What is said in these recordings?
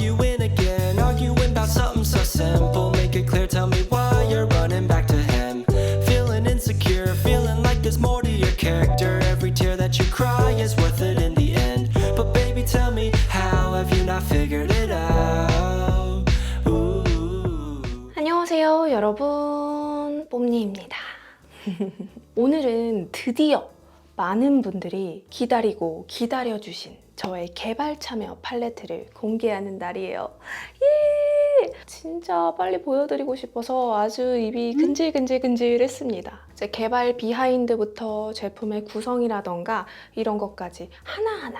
arguing again, arguing about something so simple. Make it clear, tell me why you're running back to him. Feeling insecure, feeling like there's more to your character. Every tear that you cry is worth it in the end. But baby, tell me, how have you not figured it out? Ooh. 안녕하세요 여러분, 뽐니입니다. 오늘은 드디어 많은 분들이 기다리고 기다려주신 저의 개발 참여 팔레트를 공개하는 날이에요. 예! 진짜 빨리 보여드리고 싶어서 아주 입이 근질근질근질했습니다. 제 개발 비하인드부터 제품의 구성이라던가 이런 것까지 하나하나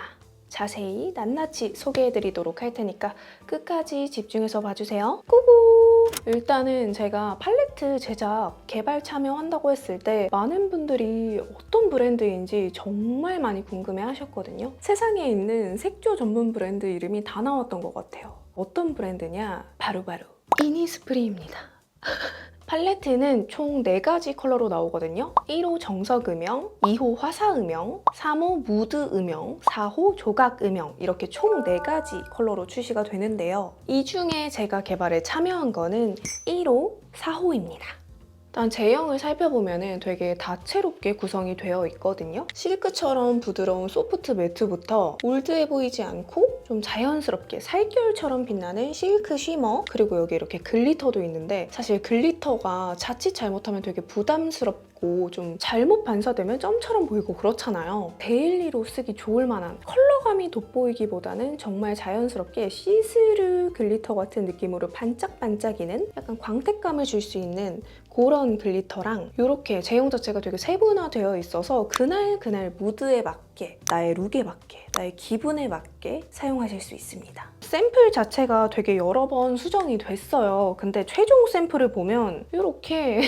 자세히 낱낱이 소개해드리도록 할 테니까 끝까지 집중해서 봐주세요. 꾸꾸! 일단은 제가 팔레트 제작 개발 참여한다고 했을 때 많은 분들이 어떤 브랜드인지 정말 많이 궁금해 하셨거든요. 세상에 있는 색조 전문 브랜드 이름이 다 나왔던 것 같아요. 어떤 브랜드냐? 바로바로 이니스프리입니다. 팔레트는 총 4가지 컬러로 나오거든요. 1호 정석 음영, 2호 화사 음영, 3호 무드 음영, 4호 조각 음영 이렇게 총 4가지 컬러로 출시가 되는데요. 이 중에 제가 개발에 참여한 거는 1호, 4호입니다. 일단 제형을 살펴보면 되게 다채롭게 구성이 되어 있거든요. 실크처럼 부드러운 소프트 매트부터 올드해 보이지 않고 좀 자연스럽게 살결처럼 빛나는 실크 쉬머, 그리고 여기 이렇게 글리터도 있는데 사실 글리터가 자칫 잘못하면 되게 부담스럽고 좀 잘못 반사되면 점처럼 보이고 그렇잖아요. 데일리로 쓰기 좋을 만한 컬러감이 돋보이기보다는 정말 자연스럽게 시스루 글리터 같은 느낌으로 반짝반짝이는 약간 광택감을 줄 수 있는 그런 글리터랑 이렇게 제형 자체가 되게 세분화되어 있어서 그날 무드에 맞게, 나의 룩에 맞게, 나의 기분에 맞게 사용하실 수 있습니다. 샘플 자체가 되게 여러 번 수정이 됐어요. 근데 최종 샘플을 보면 이렇게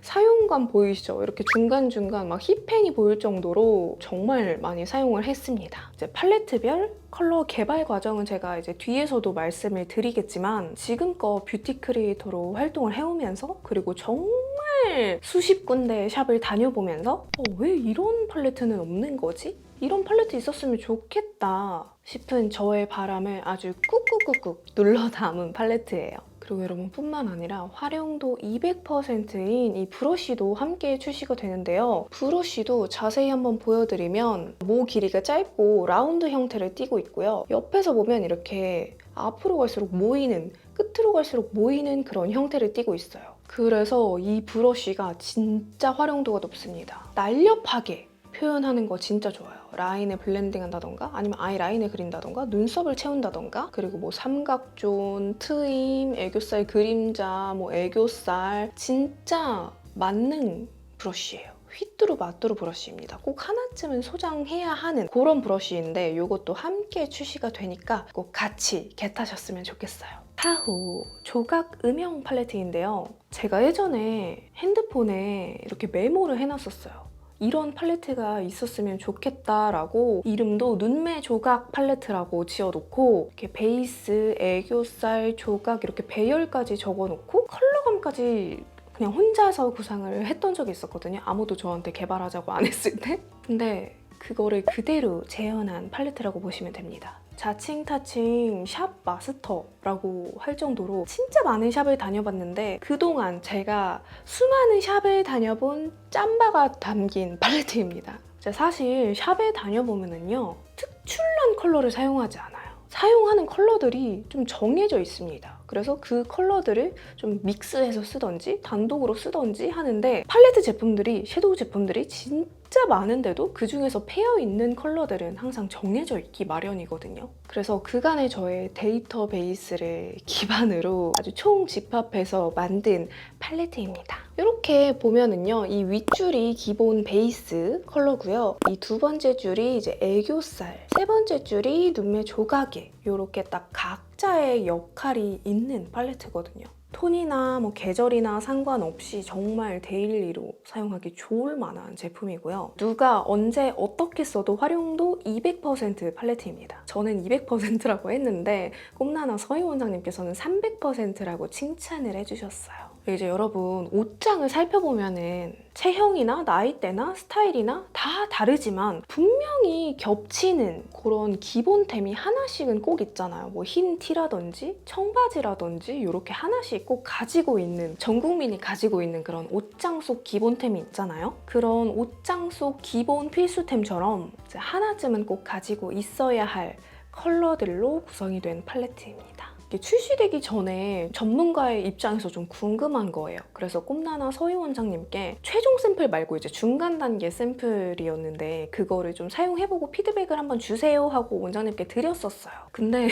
사용감 보이시죠? 이렇게 중간중간 막 힙팬이 보일 정도로 정말 많이 사용을 했습니다. 이제 팔레트별 컬러 개발 과정은 제가 이제 뒤에서도 말씀을 드리겠지만 지금껏 뷰티 크리에이터로 활동을 해오면서 그리고 정말 수십 군데 샵을 다녀보면서 왜 이런 팔레트는 없는 거지? 이런 팔레트 있었으면 좋겠다 싶은 저의 바람을 아주 꾹꾹꾹꾹 눌러 담은 팔레트예요. 그리고 여러분 뿐만 아니라 활용도 200%인 이 브러쉬도 함께 출시가 되는데요. 브러쉬도 자세히 한번 보여드리면 모 길이가 짧고 라운드 형태를 띠고 있고요. 옆에서 보면 이렇게 앞으로 갈수록 모이는, 끝으로 갈수록 모이는 그런 형태를 띠고 있어요. 그래서 이 브러쉬가 진짜 활용도가 높습니다. 날렵하게 표현하는 거 진짜 좋아요. 라인을 블렌딩 한다던가 아니면 아이라인을 그린다던가 눈썹을 채운다던가 그리고 뭐 삼각존, 트임, 애교살 그림자, 뭐 애교살 진짜 만능 브러쉬예요. 휘뚜루 마뚜루 브러쉬입니다. 꼭 하나쯤은 소장해야 하는 그런 브러쉬인데 이것도 함께 출시가 되니까 꼭 같이 겟하셨으면 좋겠어요. 4호 조각 음영 팔레트인데요. 제가 예전에 핸드폰에 이렇게 메모를 해놨었어요. 이런 팔레트가 있었으면 좋겠다라고 이름도 눈매 조각 팔레트라고 지어놓고 이렇게 베이스, 애교살, 조각 이렇게 배열까지 적어놓고 컬러감까지 그냥 혼자서 구상을 했던 적이 있었거든요. 아무도 저한테 개발하자고 안 했을 때. 근데 그거를 그대로 재현한 팔레트라고 보시면 됩니다. 자칭 타칭 샵 마스터라고 할 정도로 진짜 많은 샵을 다녀봤는데 그동안 제가 수많은 샵을 다녀본 짬바가 담긴 팔레트입니다. 사실 샵에 다녀보면요 특출난 컬러를 사용하지 않아요. 사용하는 컬러들이 좀 정해져 있습니다. 그래서 그 컬러들을 좀 믹스해서 쓰던지 단독으로 쓰던지 하는데 팔레트 제품들이, 섀도우 제품들이 진짜 많은데도 그 중에서 페어있는 컬러들은 항상 정해져 있기 마련이거든요. 그래서 그간의 저의 데이터베이스를 기반으로 아주 총집합해서 만든 팔레트입니다. 이렇게 보면은요, 이 윗줄이 기본 베이스 컬러고요. 이 두 번째 줄이 이제 애교살, 세 번째 줄이 눈매 조각에 이렇게 딱 각자의 역할이 있는 팔레트거든요. 톤이나 뭐 계절이나 상관없이 정말 데일리로 사용하기 좋을 만한 제품이고요. 누가 언제 어떻게 써도 활용도 200% 팔레트입니다. 저는 200%라고 했는데 꼼나나 서희 원장님께서는 300%라고 칭찬을 해주셨어요. 이제 여러분 옷장을 살펴보면은 체형이나 나이대나 스타일이나 다 다르지만 분명히 겹치는 그런 기본템이 하나씩은 꼭 있잖아요. 뭐 흰 티라든지 청바지라든지 이렇게 하나씩 꼭 가지고 있는, 전 국민이 가지고 있는 그런 옷장 속 기본템이 있잖아요. 그런 옷장 속 기본 필수템처럼 이제 하나쯤은 꼭 가지고 있어야 할 컬러들로 구성이 된 팔레트입니다. 이게 출시되기 전에 전문가의 입장에서 좀 궁금한 거예요. 그래서 꼼나나 서희 원장님께 최종 샘플 말고 이제 중간 단계 샘플이었는데 그거를 좀 사용해보고 피드백을 한번 주세요 하고 원장님께 드렸었어요. 근데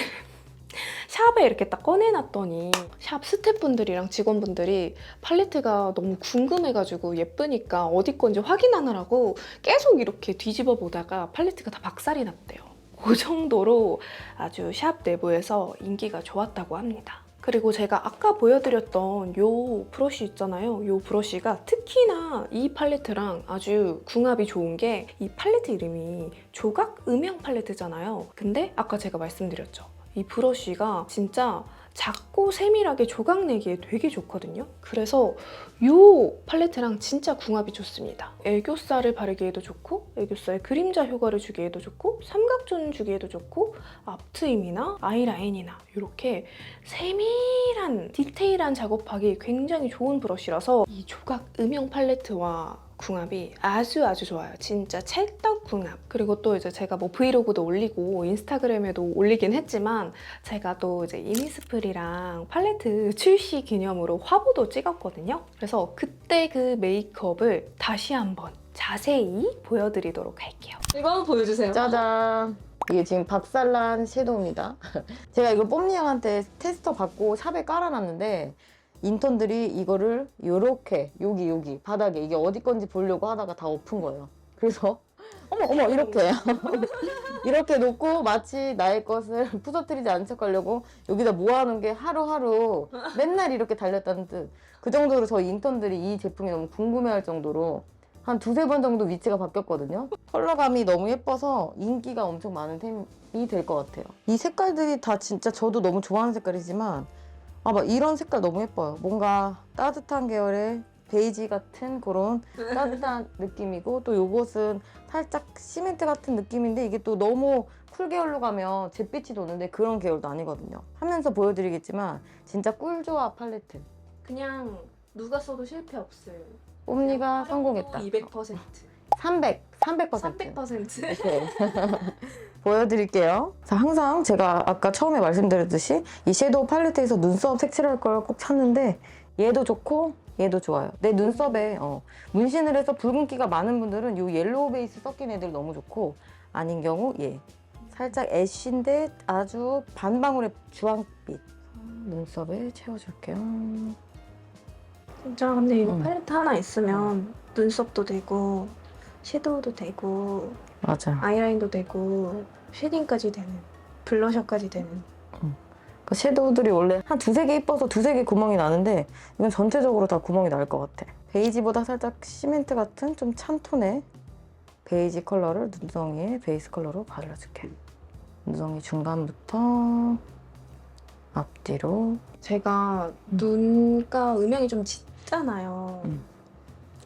샵에 이렇게 딱 꺼내놨더니 샵 스태프분들이랑 직원분들이 팔레트가 너무 궁금해가지고 예쁘니까 어디 건지 확인하느라고 계속 이렇게 뒤집어 보다가 팔레트가 다 박살이 났대요. 그 정도로 아주 샵 내부에서 인기가 좋았다고 합니다. 그리고 제가 아까 보여드렸던 요 브러쉬 있잖아요. 요 브러쉬가 특히나 이 팔레트랑 아주 궁합이 좋은 게 이 팔레트 이름이 조각 음영 팔레트잖아요. 근데 아까 제가 말씀드렸죠. 이 브러쉬가 진짜 작고 세밀하게 조각 내기에 되게 좋거든요. 그래서 이 팔레트랑 진짜 궁합이 좋습니다. 애교살을 바르기에도 좋고 애교살 그림자 효과를 주기에도 좋고 삼각존 주기에도 좋고 앞트임이나 아이라인이나 이렇게 세밀한 디테일한 작업하기 굉장히 좋은 브러쉬라서 이 조각 음영 팔레트와 궁합이 아주 좋아요. 진짜 찰떡 궁합. 그리고 또 이제 제가 뭐 브이로그도 올리고 인스타그램에도 올리긴 했지만 제가 또 이제 이니스프리랑 팔레트 출시 기념으로 화보도 찍었거든요. 그래서 그때 그 메이크업을 다시 한번 자세히 보여드리도록 할게요. 이거 한번 보여주세요. 짜잔! 이게 지금 박살난 섀도우입니다. 제가 이걸 뽐니 형한테 테스터 받고 샵에 깔아놨는데 인턴들이 이거를 요렇게 여기 바닥에 이게 어디 건지 보려고 하다가 다 엎은 거예요. 그래서 어머 이렇게 이렇게 놓고 마치 나의 것을 부서뜨리지 않은 척 하려고 여기다 모아놓은 게 하루하루 맨날 이렇게 달렸다는 뜻. 그 정도로 저희 인턴들이 이 제품이 너무 궁금해할 정도로 한 두세 번 정도 위치가 바뀌었거든요. 컬러감이 너무 예뻐서 인기가 엄청 많은 템이 될 것 같아요. 이 색깔들이 다 진짜 저도 너무 좋아하는 색깔이지만 막 이런 색깔 너무 예뻐요. 뭔가 따뜻한 계열의 베이지 같은 그런 따뜻한 느낌이고 또 요것은 살짝 시멘트 같은 느낌인데 이게 또 너무 쿨 계열로 가면 잿빛이 도는데 그런 계열도 아니거든요. 하면서 보여드리겠지만 진짜 꿀조합 팔레트. 그냥 누가 써도 실패 없을. 뽐니가 성공했다. 200%. 300%. 300%. 이렇게 보여드릴게요. 자, 항상 제가 아까 처음에 말씀드렸듯이 이 섀도우 팔레트에서 눈썹 색칠할 걸 꼭 찾는데 얘도 좋고 얘도 좋아요. 내 눈썹에 문신을 해서 붉은기가 많은 분들은 이 옐로우 베이스 섞인 애들 너무 좋고 아닌 경우 얘 살짝 애쉬인데 아주 반방울의 주황빛 눈썹에 채워줄게요. 진짜 근데 이거 팔레트 하나 있으면 눈썹도 되고 섀도우도 되고 맞아. 아이라인도 되고 쉐딩까지 되는, 블러셔까지 되는. 그 섀도우들이 원래 한 두세 개 이뻐서 두세 개 구멍이 나는데 이건 전체적으로 다 구멍이 날 것 같아. 베이지보다 살짝 시멘트 같은 좀 찬 톤의 베이지 컬러를 눈덩이에 베이스 컬러로 발라줄게. 눈덩이 중간부터 앞뒤로. 제가 눈가 음영이 좀 짙잖아요.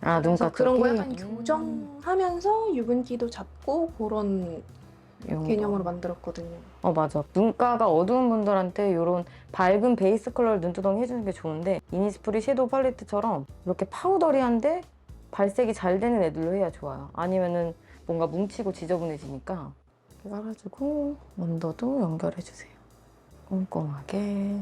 아, 그래서 눈가 그런 거 쪽이? 약간 교정하면서 유분기도 잡고 그런 개념으로 만들었거든요. 맞아. 눈가가 어두운 분들한테 이런 밝은 베이스 컬러를 눈두덩이 해주는 게 좋은데 이니스프리 섀도우 팔레트처럼 이렇게 파우더리한데 발색이 잘 되는 애들로 해야 좋아요. 아니면은 뭔가 뭉치고 지저분해지니까 이렇게 깔아주고 언더도 연결해주세요. 꼼꼼하게.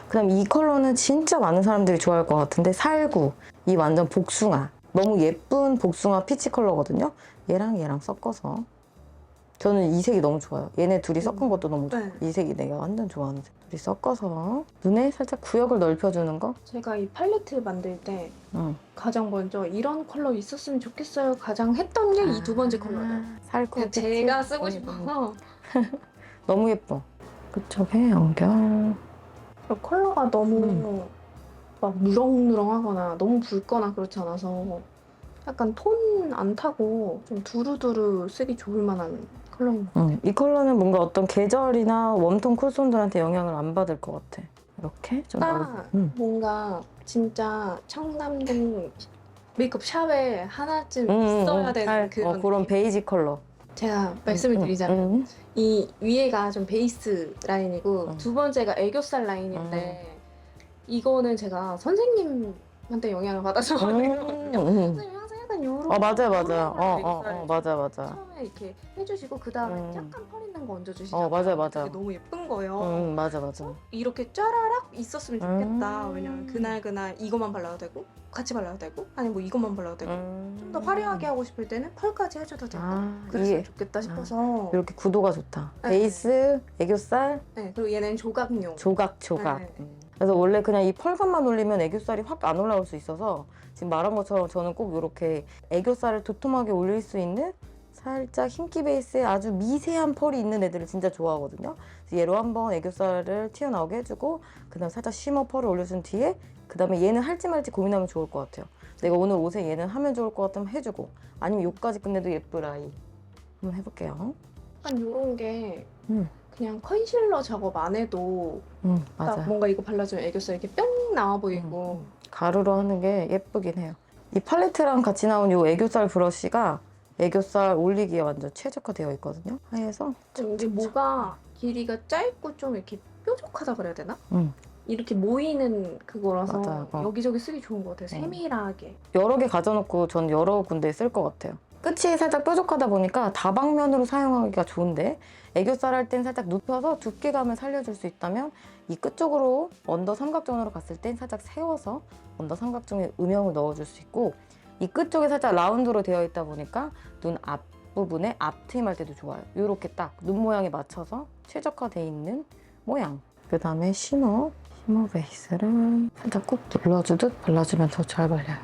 그다음 이 컬러는 진짜 많은 사람들이 좋아할 것 같은데 살구. 이 완전 복숭아. 너무 예쁜 복숭아 피치 컬러거든요. 얘랑 섞어서. 저는 이 색이 너무 좋아요. 얘네 둘이 섞은 것도 너무 좋아요. 이 색이 내가 완전 좋아하는 색. 둘이 섞어서 눈에 살짝 구역을 넓혀주는 거. 제가 이 팔레트 만들 때 가장 먼저 이런 컬러 있었으면 좋겠어요. 가장 했던 게 이 두 번째 컬러예요. 살구 피치. 제가 쓰고 싶어서. 너무 예뻐. 그쪽에 연결. 컬러가 너무 막 누렁누렁하거나 너무 붉거나 그렇지 않아서 약간 톤 안 타고 좀 두루두루 쓰기 좋을 만한 컬러입니다. 이 컬러는 뭔가 어떤 계절이나 웜톤 쿨톤들한테 영향을 안 받을 것 같아. 이렇게 좀 딱 뭔가 진짜 청담동 메이크업 샵에 하나쯤 있어야 되는 그런 그런 느낌? 베이지 컬러. 제가 말씀을 드리자면 이 위에가 좀 베이스 라인이고 두 번째가 애교살 라인인데 이거는 제가 선생님한테 영향을 받아서 선생님이 항상 약간 요런 맞아요. 맞아. 처음에 이렇게 해주시고 그 다음에 약간 펄 있는 거 얹어주시잖아요. 맞아요. 그게 너무 예쁜 거예요. 맞아. 이렇게 쫘라락 있었으면 좋겠다. 왜냐면 그날 이것만 발라도 되고 같이 발라도 되고 아니 뭐 이것만 발라도 되고 좀 더 화려하게 하고 싶을 때는 펄까지 해줘도 되고 그랬으면 좋겠다 싶어서 이렇게 구도가 좋다. 네. 베이스, 애교살, 네, 그리고 얘는 조각용 조각. 네. 그래서 원래 그냥 이 펄감만 올리면 애교살이 확 안 올라올 수 있어서 지금 말한 것처럼 저는 꼭 이렇게 애교살을 도톰하게 올릴 수 있는 살짝 흰기 베이스에 아주 미세한 펄이 있는 애들을 진짜 좋아하거든요. 그래서 얘로 한번 애교살을 튀어나오게 해주고 그 다음에 살짝 쉬머 펄을 올려준 뒤에 그 다음에 얘는 할지 말지 고민하면 좋을 것 같아요. 내가 오늘 옷에 얘는 하면 좋을 것 같으면 해주고 아니면 요까지 끝내도 예쁠 아이 한번 해볼게요. 약간 요런 게 음. 그냥 컨실러 작업 안 해도 딱 맞아. 뭔가 이거 발라주면 애교살 이렇게 뿅 나와 보이고 가루로 하는 게 예쁘긴 해요. 이 팔레트랑 같이 나온 이 애교살 브러쉬가 애교살 올리기에 완전 최적화되어 있거든요. 해서 근데 뭐가 길이가 짧고 좀 이렇게 뾰족하다 그래야 되나? 음. 이렇게 모이는 그거라서 맞아요. 여기저기 쓰기 좋은 것 같아요. 세밀하게. 여러 개 가져놓고 전 여러 군데에 쓸 것 같아요. 끝이 살짝 뾰족하다 보니까 다방면으로 사용하기가 좋은데 애교살 할 땐 살짝 눕혀서 두께감을 살려줄 수 있다면 이 끝쪽으로 언더 삼각존으로 갔을 땐 살짝 세워서 언더 삼각존에 음영을 넣어줄 수 있고 이 끝쪽에 살짝 라운드로 되어 있다 보니까 눈 앞부분에 앞트임 할 때도 좋아요. 이렇게 딱 눈 모양에 맞춰서 최적화되어 있는 모양. 그 다음에 쉬머 베이스를 살짝 꾹 눌러주듯 발라주면 더 잘 발려요.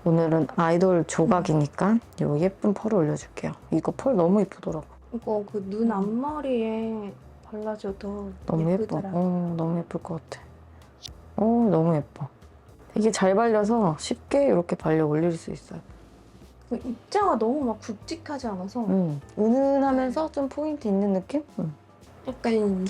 오늘은 아이돌 조각이니까 이 예쁜 펄을 올려줄게요. 이거 펄 너무 예쁘더라고. 이거 그 눈 앞머리에 발라줘도 너무 예쁘더라고요. 예뻐. 너무 예쁠 것 같아. 너무 예뻐. 되게 잘 발려서 쉽게 이렇게 발려 올릴 수 있어요. 그 입자가 너무 막 굵직하지 않아서 은은하면서 좀 포인트 있는 느낌? 약간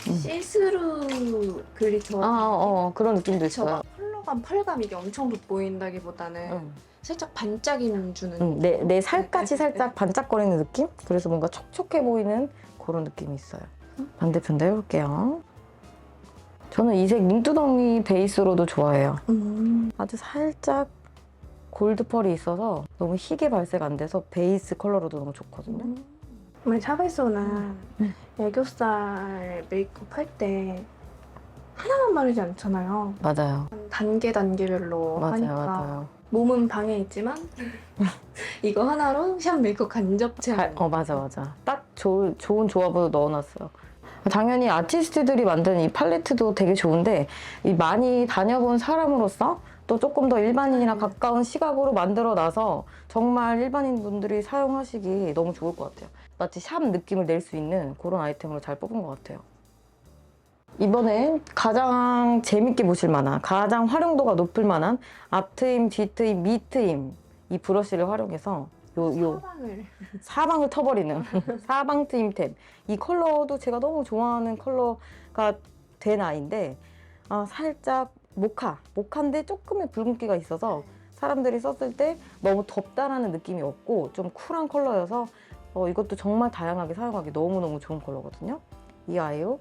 시스루 글리터 그런 느낌도 저 있어요. 컬러감, 펄감 이게 엄청 돋보인다기보다는 살짝 반짝임 주는 내 살까지 네. 살짝 반짝거리는 느낌? 그래서 뭔가 촉촉해 보이는 그런 느낌이 있어요. 반대편도 해볼게요. 저는 이 색 눈두덩이 베이스로도 좋아해요. 아주 살짝 골드 펄이 있어서 너무 희게 발색 안 돼서 베이스 컬러로도 너무 좋거든요. 정말 샵에서는 애교살 메이크업 할 때 하나만 바르지 않잖아요. 맞아요. 단계별로 하니까 맞아요. 몸은 방에 있지만 이거 하나로 샵 메이크업 간접체. 맞아. 딱 좋은 조합으로 넣어놨어요. 당연히 아티스트들이 만든 이 팔레트도 되게 좋은데 이 많이 다녀본 사람으로서 또 조금 더 일반인이랑 가까운 시각으로 만들어놔서 정말 일반인 분들이 사용하시기 너무 좋을 것 같아요. 마치 샵 느낌을 낼 수 있는 그런 아이템으로 잘 뽑은 것 같아요. 이번엔 가장 재밌게 보실 만한, 가장 활용도가 높을 만한 앞트임, 뒤트임, 밑트임 이 브러쉬를 활용해서 사방을 터버리는 사방 트임템. 이 컬러도 제가 너무 좋아하는 컬러가 된 아이인데 살짝 모카인데 조금의 붉은기가 있어서 사람들이 썼을 때 너무 덥다라는 느낌이 없고 좀 쿨한 컬러여서 이것도 정말 다양하게 사용하기 너무너무 좋은 컬러거든요. 이 아이로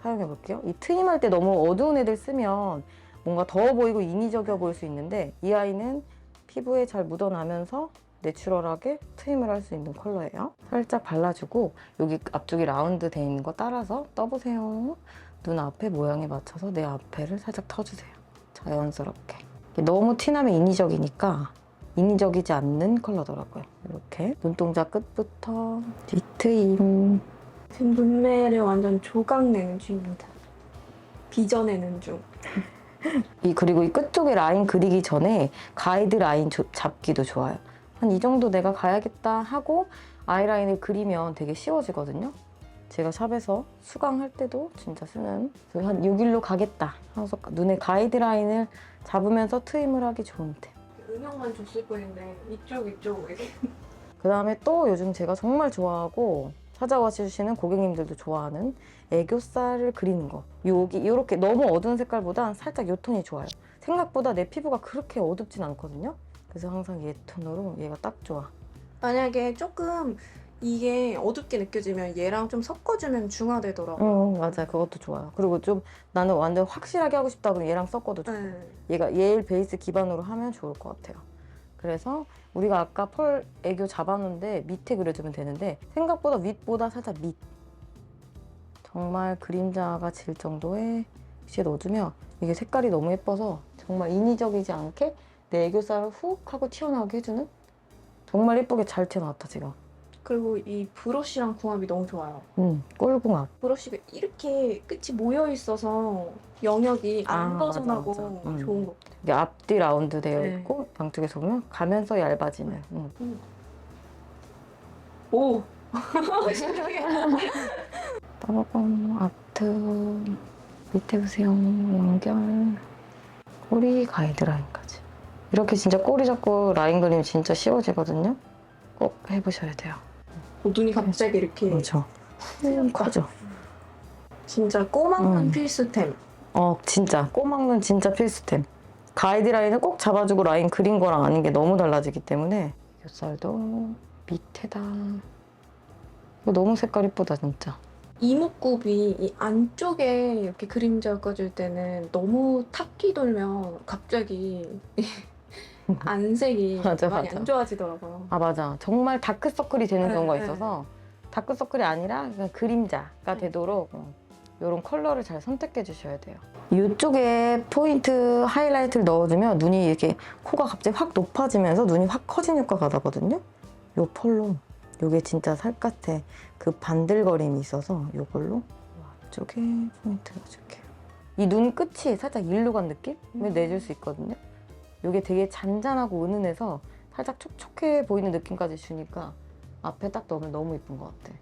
사용해볼게요. 이 트임할 때 너무 어두운 애들 쓰면 뭔가 더워 보이고 인위적이어 보일 수 있는데 이 아이는 피부에 잘 묻어나면서 내추럴하게 트임을 할 수 있는 컬러예요. 살짝 발라주고 여기 앞쪽이 라운드 돼 있는 거 따라서 떠보세요. 눈 앞에 모양에 맞춰서 내 앞에를 살짝 터주세요. 자연스럽게. 너무 티나면 인위적이니까 인위적이지 않는 컬러더라고요. 이렇게 눈동자 끝부터 뒤트임. 지금 눈매를 완전 조각내는 중입니다. 빚어내는 중. 그리고 이 끝쪽에 라인 그리기 전에 가이드 라인 잡기도 좋아요. 한 이 정도 내가 가야겠다 하고 아이라인을 그리면 되게 쉬워지거든요. 제가 샵에서 수강할 때도 진짜 쓰는 한 6일로 가겠다 하면서 눈에 가이드 라인을 잡으면서 트임을 하기 좋은 템. 음영만 줬을 뿐인데 이쪽 이렇게. 그 다음에 또 요즘 제가 정말 좋아하고 찾아와 주시는 고객님들도 좋아하는 애교살을 그리는 거. 여기 이렇게 너무 어두운 색깔보다 살짝 이 톤이 좋아요. 생각보다 내 피부가 그렇게 어둡진 않거든요. 그래서 항상 얘 톤으로 얘가 딱 좋아. 만약에 조금 이게 어둡게 느껴지면 얘랑 좀 섞어주면 중화되더라고요. 맞아요. 그것도 좋아요. 그리고 좀 나는 완전 확실하게 하고 싶다 그러면 얘랑 섞어도 좋아요. 네. 얘가 얘를 베이스 기반으로 하면 좋을 것 같아요. 그래서 우리가 아까 펄 애교 잡아놓은데 밑에 그려주면 되는데 생각보다 윗보다 살짝 밑. 정말 그림자가 질 정도의 시 넣어주면 이게 색깔이 너무 예뻐서 정말 인위적이지 않게 내 애교살을 훅 하고 튀어나오게 해주는 정말 예쁘게 잘 튀어나왔다 지금. 그리고 이 브러쉬랑 궁합이 너무 좋아요. 꼴궁합. 브러쉬가 이렇게 끝이 모여 있어서 영역이 안 아, 벗어나고 맞아, 맞아. 좋은 것 같아요. 이게 앞뒤 라운드 되어 네. 있고 양쪽에서 보면 가면서 얇아지는. 오! 따라밤 아트 밑에 보세요. 연결 꼬리 가이드라인까지. 이렇게 진짜 꼬리 잡고 라인 그리면 진짜 쉬워지거든요. 꼭 해보셔야 돼요. 눈이 갑자기 이렇게 그렇죠. 커져. 진짜 꼬막눈 필수템. 진짜 꼬막눈 진짜 필수템. 가이드라인을 꼭 잡아주고 라인 그린 거랑 아닌 게 너무 달라지기 때문에 겹살도 밑에다. 이거 너무 색깔 이쁘다 진짜. 이목구비 이 안쪽에 이렇게 그림자 껴줄 때는 너무 탁기 돌면 갑자기 안색이 맞아, 많이 맞아. 안 좋아지더라고요. 아 맞아. 정말 다크서클이 되는 네, 경우가 네. 있어서 다크서클이 아니라 그냥 그림자가 되도록 이런 컬러를 잘 선택해 주셔야 돼요. 이쪽에 포인트 하이라이트를 넣어주면 눈이 이렇게 코가 갑자기 확 높아지면서 눈이 확 커진 효과가 나거든요. 요 펄로 요게 진짜 살갗에 그 반들거림이 있어서 요걸로 앞쪽에 포인트 넣어줄게요. 이 눈 끝이 살짝 일로 간 느낌을 내줄 수 있거든요. 요게 되게 잔잔하고 은은해서 살짝 촉촉해 보이는 느낌까지 주니까 앞에 딱 넣으면 너무 예쁜 것 같아.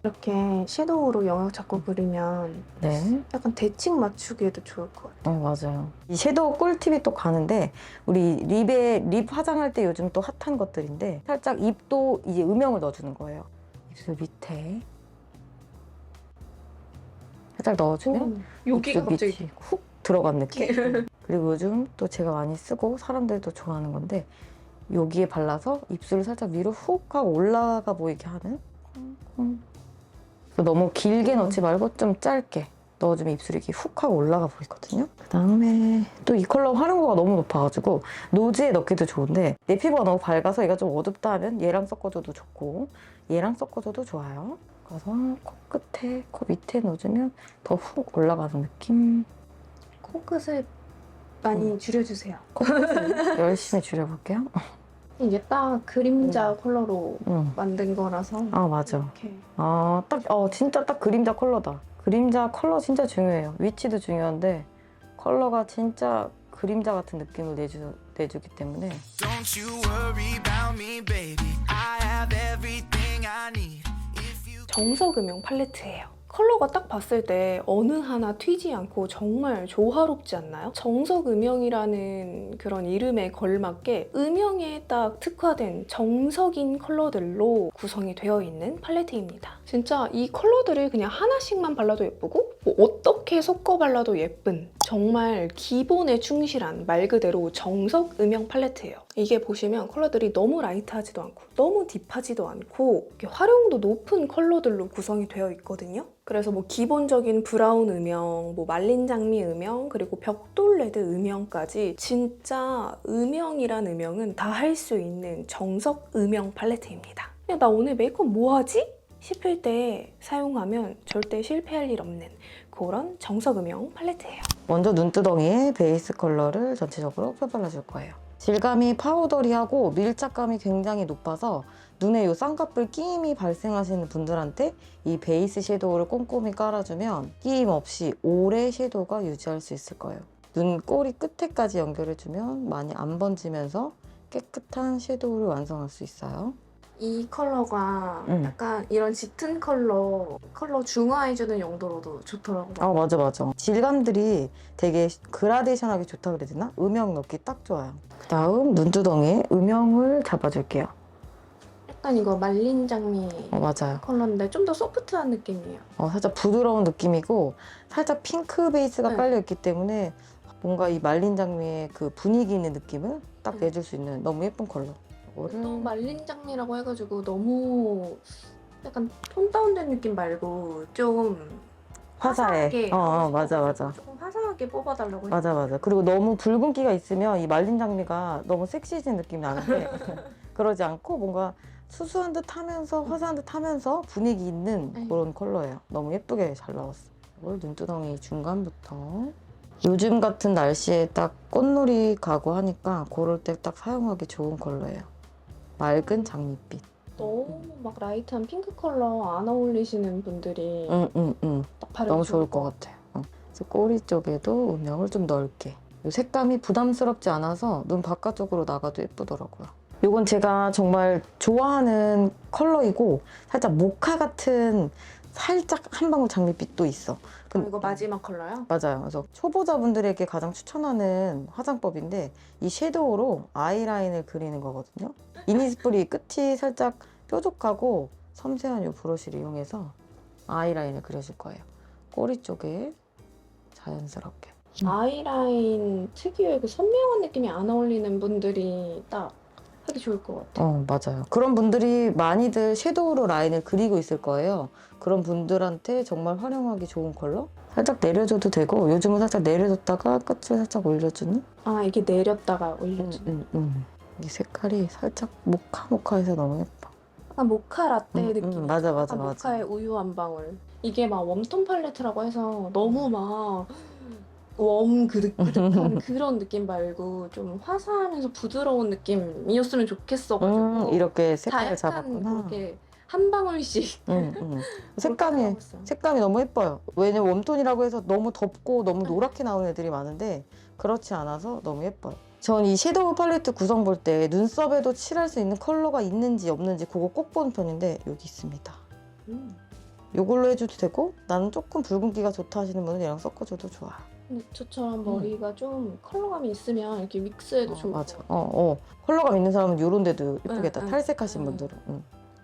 이렇게 섀도우로 영역 잡고 그리면 네. 약간 대칭 맞추기에도 좋을 것 같아요. 맞아요. 이 섀도우 꿀팁이 또 가는데 우리 립 화장할 때 요즘 또 핫한 것들인데 살짝 입도 이제 음영을 넣어주는 거예요. 입술 밑에 살짝 넣어주면 여기가 입술 갑자기 밑이 훅 들어간 느낌? 그리고 요즘 또 제가 많이 쓰고 사람들도 좋아하는 건데 여기에 발라서 입술을 살짝 위로 훅 하고 올라가 보이게 하는 너무 길게 넣지 말고 좀 짧게 넣어주면 입술이 이렇게 훅 하고 올라가 보이거든요. 그 다음에 또 이 컬러 활용도가 너무 높아가지고 노즈에 넣기도 좋은데 내 피부가 너무 밝아서 얘가 좀 어둡다 하면 얘랑 섞어줘도 좋고 얘랑 섞어줘도 좋아요. 그래서 코끝에, 코 밑에 넣어주면 더 훅 올라가는 느낌. 코끝을 많이 줄여주세요. 코끝을 열심히 줄여볼게요. 이게 딱 그림자 컬러로 만든 거라서 아 맞아. 이렇게 진짜 딱 그림자 컬러다. 그림자 컬러 진짜 중요해요. 위치도 중요한데 컬러가 진짜 그림자 같은 느낌을 내주기 때문에 Don't you worry about me, baby. I have everything I need. If you 정석 음영 팔레트예요. 컬러가 딱 봤을 때 어느 하나 튀지 않고 정말 조화롭지 않나요? 정석 음영이라는 그런 이름에 걸맞게 음영에 딱 특화된 정석인 컬러들로 구성이 되어 있는 팔레트입니다. 진짜 이 컬러들을 그냥 하나씩만 발라도 예쁘고 뭐 어떻게 섞어 발라도 예쁜 정말 기본에 충실한 말 그대로 정석 음영 팔레트예요. 이게 보시면 컬러들이 너무 라이트하지도 않고 너무 딥하지도 않고 이렇게 활용도 높은 컬러들로 구성이 되어 있거든요. 그래서 뭐 기본적인 브라운 음영, 뭐 말린 장미 음영, 그리고 벽돌 레드 음영까지 진짜 음영이란 음영은 다 할 수 있는 정석 음영 팔레트입니다. 야, 나 오늘 메이크업 뭐 하지? 싶을 때 사용하면 절대 실패할 일 없는 그런 정석 음영 팔레트예요. 먼저 눈두덩이에 베이스 컬러를 전체적으로 펴발라줄 거예요. 질감이 파우더리하고 밀착감이 굉장히 높아서 눈에 이 쌍꺼풀 끼임이 발생하시는 분들한테 이 베이스 섀도우를 꼼꼼히 깔아주면 끼임 없이 오래 섀도우가 유지할 수 있을 거예요. 눈 꼬리 끝에까지 연결해주면 많이 안 번지면서 깨끗한 섀도우를 완성할 수 있어요. 이 컬러가 약간 이런 짙은 컬러 중화해주는 용도로도 좋더라고요. 맞아. 질감들이 되게 그라데이션하게 좋다 그래야 되나? 음영 넣기 딱 좋아요. 그 다음 눈두덩이에 음영을 잡아줄게요. 약간 이거 말린 장미 맞아요. 컬러인데 좀 더 소프트한 느낌이에요. 살짝 부드러운 느낌이고 살짝 핑크 베이스가 네. 깔려있기 때문에 뭔가 이 말린 장미의 그 분위기 있는 느낌을 딱 내줄 수 있는 너무 예쁜 컬러. 또 이거를 말린 장미라고 해가지고 너무 약간 톤 다운된 느낌 말고 좀 화사해. 맞아. 조금 화사하게 뽑아달라고 맞아. 그리고 너무 붉은기가 있으면 이 말린 장미가 너무 섹시해진 느낌이 나는데 그러지 않고 뭔가 수수한 듯 하면서 화사한 듯 하면서 분위기 있는 네. 그런 컬러예요. 너무 예쁘게 잘 나왔어. 이걸 눈두덩이 중간부터 요즘 같은 날씨에 딱 꽃놀이 가고 하니까 그럴 때 딱 사용하기 좋은 컬러예요. 맑은 장밋빛. 너무 막 라이트한 핑크 컬러 안 어울리시는 분들이 응. 딱 바르기 너무 좋을 것 같아요. 그래서 꼬리 쪽에도 음영을 좀 넓게. 이 색감이 부담스럽지 않아서 눈 바깥쪽으로 나가도 예쁘더라고요. 이건 제가 정말 좋아하는 컬러이고 살짝 모카 같은 살짝 한 방울 장밋빛도 있어. 이거 마지막 컬러요? 맞아요. 그래서 초보자분들에게 가장 추천하는 화장법인데 이 섀도우로 아이라인을 그리는 거거든요. 이니스프리 끝이 살짝 뾰족하고 섬세한 이 브러쉬를 이용해서 아이라인을 그려줄 거예요. 꼬리 쪽에 자연스럽게. 아이라인 특유의 그 선명한 느낌이 안 어울리는 분들이 딱 하기 좋을 것 같아요. 맞아요. 그런 분들이 많이들 섀도우로 라인을 그리고 있을 거예요. 그런 분들한테 정말 활용하기 좋은 컬러? 살짝 내려줘도 되고 요즘은 살짝 내려줬다가 끝을 살짝 올려주는? 아, 이게 내렸다가 올려주는. 이 색깔이 살짝 모카해서 너무 예뻐. 약간 모카 라떼 느낌. 맞아. 모카의 우유 한 방울. 이게 막 웜톤 팔레트라고 해서 너무 막 그득그득한 그런 느낌 말고 좀 화사하면서 부드러운 느낌이었으면 좋겠어가지고 이렇게 색깔을 다 약간 잡았구나. 그렇게 한 방울씩 색감이 너무 예뻐요. 왜냐면 웜톤이라고 해서 너무 덥고 너무 노랗게 나오는 애들이 많은데 그렇지 않아서 너무 예뻐요. 전 이 섀도우 팔레트 구성 볼 때 눈썹에도 칠할 수 있는 컬러가 있는지 없는지 그거 꼭 보는 편인데 여기 있습니다. 이걸로 해줘도 되고 나는 조금 붉은기가 좋다 하시는 분은 얘랑 섞어줘도 좋아. 근데 저처럼 머리가 좀 컬러감이 있으면 이렇게 믹스해도 좋을 것 맞아. 같아요. 컬러감 있는 사람은 이런 데도 예쁘겠다. 응, 탈색하신 응. 분들은.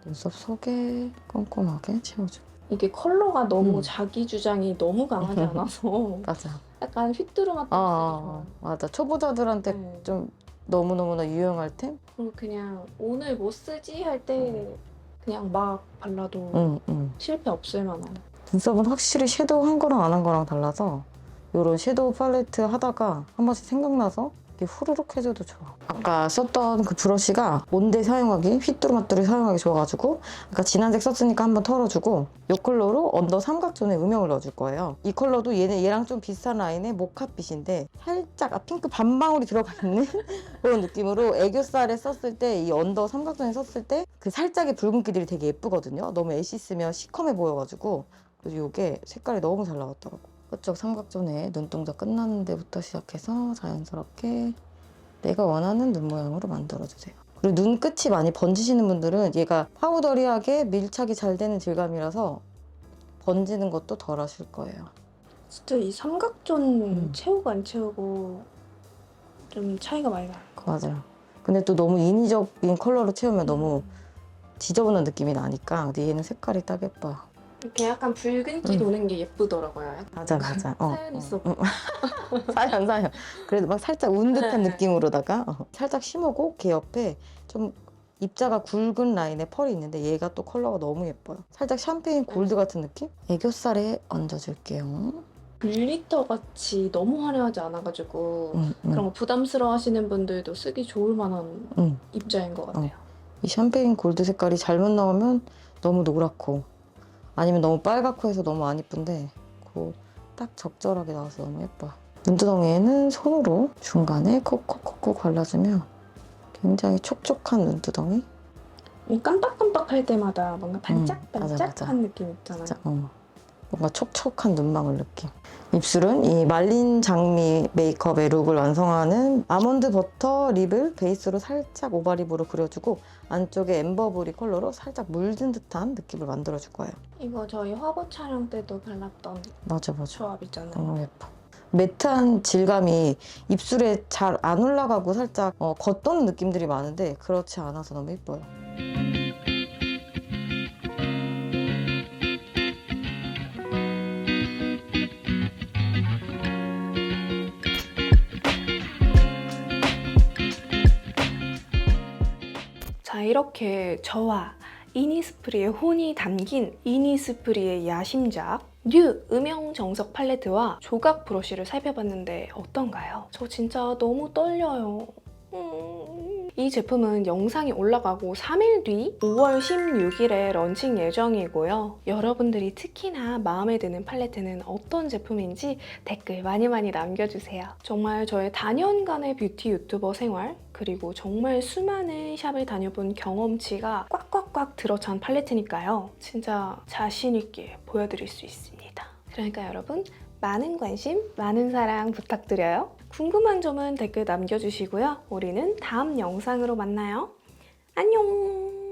눈썹 속에 꼼꼼하게 채워줘. 이게 컬러가 너무 음. 자기 주장이 너무 강하지 않아서 맞아. 약간 휘뚜루마뚜 쓰기 좋아요. 맞아. 초보자들한테 네. 좀 너무너무나 유용할 템? 그리고 그냥 오늘 뭐 쓰지 할 때 그냥 막 발라도 응. 실패 없을 만한. 눈썹은 확실히 섀도우 한 거랑 안 한 거랑 달라서 이런 섀도우 팔레트 하다가 한 번씩 생각나서 이렇게 후루룩 해줘도 좋아. 아까 썼던 그 브러쉬가 온데 사용하기, 휘뚜루마뚜루 사용하기 좋아가지고 아까 진한 색 썼으니까 한번 털어주고 이 컬러로 언더 삼각존에 음영을 넣어줄 거예요. 이 컬러도 얘랑 좀 비슷한 라인의 모카빛인데 살짝 핑크 반방울이 들어가 있는 그런 느낌으로 애교살에 썼을 때 이 언더 삼각존에 썼을 때 그 살짝의 붉은기들이 되게 예쁘거든요. 너무 애쉬 쓰면 시커매 보여가지고 그래서 이게 색깔이 너무 잘 나왔더라고. 끝쪽 삼각존에 눈동자 끝나는 데부터 시작해서 자연스럽게 내가 원하는 눈 모양으로 만들어주세요. 그리고 눈 끝이 많이 번지시는 분들은 얘가 파우더리하게 밀착이 잘 되는 질감이라서 번지는 것도 덜 하실 거예요. 진짜 이 삼각존 채우고 안 채우고 좀 차이가 많이 나요. 맞아요. 근데 또 너무 인위적인 컬러로 채우면 너무 지저분한 느낌이 나니까 근데 얘는 색깔이 딱 예뻐요. 이렇게 약간 붉은기 도는 게 예쁘더라고요. 약간 맞아. 사연 있어. 사연. 그래도 막 살짝 운 듯한 네. 느낌으로다가 살짝 심하고 걔 옆에 좀 입자가 굵은 라인에 펄이 있는데 얘가 또 컬러가 너무 예뻐요. 살짝 샴페인 골드 같은 느낌? 애교살에 얹어줄게요. 글리터 같이 너무 화려하지 않아가지고 그런 거 부담스러워 하시는 분들도 쓰기 좋을 만한 입자인 것 같아요. 이 샴페인 골드 색깔이 잘못 나오면 너무 노랗고 아니면 너무 빨갛고 해서 너무 안 이쁜데 그거 딱 적절하게 나와서 너무 예뻐요. 눈두덩이에는 손으로 중간에 콕콕콕콕 발라주면 굉장히 촉촉한 눈두덩이? 이 깜빡깜빡할 때마다 뭔가 반짝반짝한 맞아. 느낌 있잖아요. 진짜 뭔가 촉촉한 눈망울 느낌. 입술은 이 말린 장미 메이크업의 룩을 완성하는 아몬드 버터 립을 베이스로 살짝 오버립으로 그려주고 안쪽에 엠버브리 컬러로 살짝 물든 듯한 느낌을 만들어줄 거예요. 이거 저희 화보 촬영 때도 발랐던 맞아. 조합이잖아요. 너무 예뻐. 매트한 질감이 입술에 잘 안 올라가고 살짝 겉도는 느낌들이 많은데 그렇지 않아서 너무 예뻐요. 이렇게 저와 이니스프리의 혼이 담긴 이니스프리의 야심작 뉴 음영 정석 팔레트와 조각 브러쉬를 살펴봤는데 어떤가요? 저 진짜 너무 떨려요. 이 제품은 영상이 올라가고 3일 뒤 5월 16일에 런칭 예정이고요. 여러분들이 특히나 마음에 드는 팔레트는 어떤 제품인지 댓글 많이 남겨주세요. 정말 저의 다년간의 뷰티 유튜버 생활 그리고 정말 수많은 샵을 다녀본 경험치가 꽉꽉꽉 들어찬 팔레트니까요. 진짜 자신 있게 보여드릴 수 있습니다. 그러니까 여러분 많은 관심, 많은 사랑 부탁드려요. 궁금한 점은 댓글 남겨주시고요. 우리는 다음 영상으로 만나요. 안녕!